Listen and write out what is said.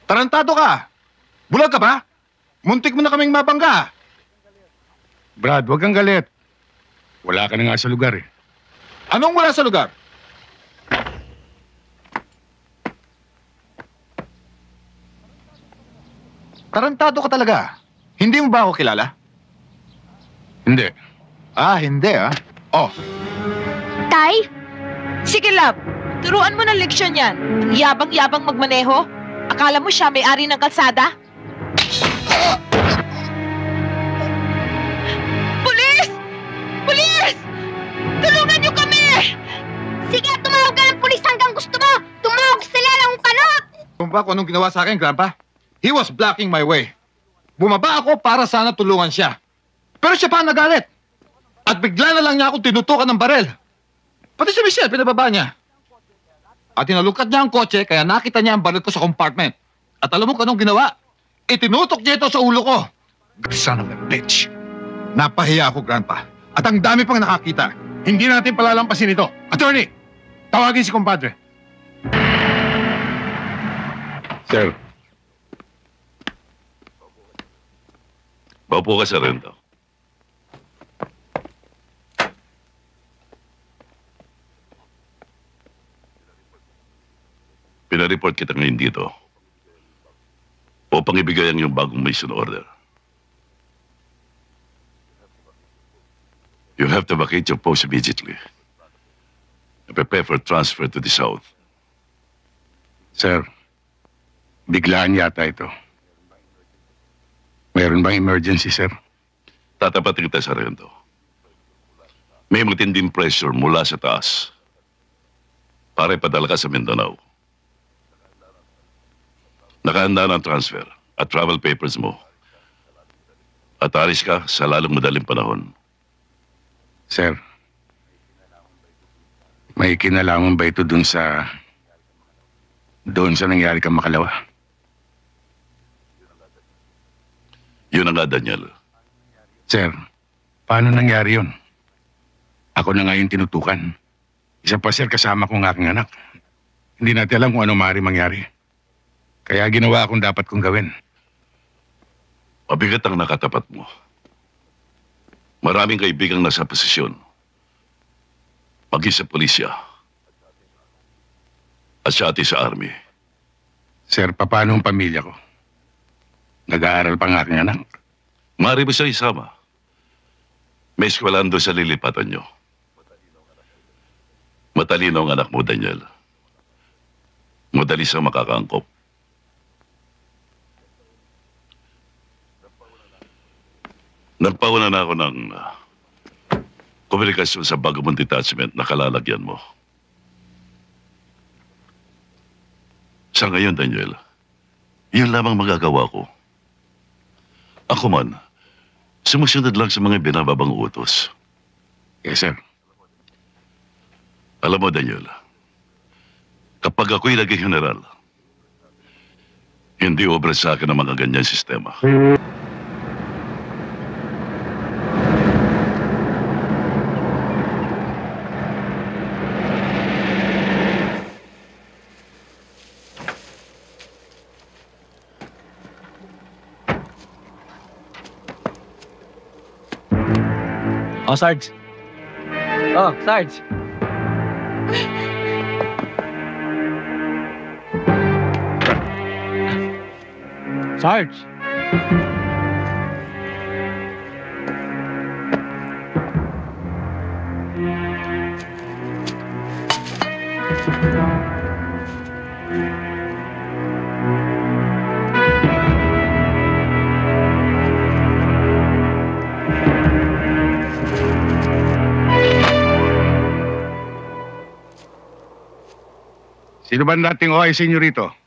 Tarantado ka! Bulag ka ba? Muntik mo na kaming mabangga. Brad, huwag kang galit. Wala ka na nga sa lugar eh. Anong wala sa lugar? Tarantado ka talaga. Hindi mo ba ako kilala? Hindi. Hindi Oh, Tay? Sige, love. Turuan mo ng leksyon yan. Yabang-yabang magmaneho. Akala mo siya may-ari ng kalsada? Pulis! Pulis! Tulungan niyo kami! Sige, tumawag ka ng pulis hanggang gusto mo! Tumawag sa lalang kanot! kung ba kung anong ginawa sa akin, Grandpa? He was blocking my way. Bumaba ako para sana tulungan siya. Pero siya pa ang nagalit. At bigla na lang niya ako tinutukan ng barel. Pati si Michelle, pinababa niya. At tinalungkat niya ang kotse, kaya nakita niya ang baril ko sa compartment. At alam mo kung anong ginawa? Itinutok niya ito sa ulo ko. Son of a bitch. Napahiya ako, Grandpa. At ang dami pang nakakita. Hindi natin palalampasin ito. Attorney, tawagin si kumpadre. Sir. Paupo ka sa rento. Pinareport kita ngayon dito upang ibigay ang iyong bagong mission order. You have to vacate your post immediately and prepare for transfer to the south. Sir, biglaan yata ito. Meron bang emergency, sir? Tatapatin kita sa rento. May matinding pressure mula sa taas para ipadala ka sa Mindanao. Nakahanda ng transfer at travel papers mo. At alis ka sa lalong madaling panahon. Sir, may kinalaman ba ito doon sa nangyari kang Makalawa? Yun ang nga, Daniel. Sir, paano nangyari yun? Ako na nga yung tinutukan. Isa pa, sir, kasama ko ng aking anak. Hindi natin alam kung ano maaari mangyari. Kaya ginawa akong dapat kong gawin. Mabigat ang nakatapat mo. Maraming kaibigang nasa posisyon. Maging sa pulisya. At siya ati sa army. Sir, paano ang pamilya ko? Nag-aaral pa ng aking anak. Maaari mo siya isama. May eskwelahan doon sa lilipatan nyo. Matalino ang anak mo, Daniel. Madali siyang makakaangkop. Nagpauna na ako ng komunikasyon sa bago mong detachment na kalalagyan mo. Sa ngayon, Daniel, yun lamang magagawa ko. Ako man, sumusunod lang sa mga binababang utos. Yes, sir. Alam mo, Daniel, kapag ako'y naging general, hindi obra sa akin ang mga ganyang sistema. Oh, Sarge. Oh, Sarge. Sarge. Sino ba dating OIC nyo rito?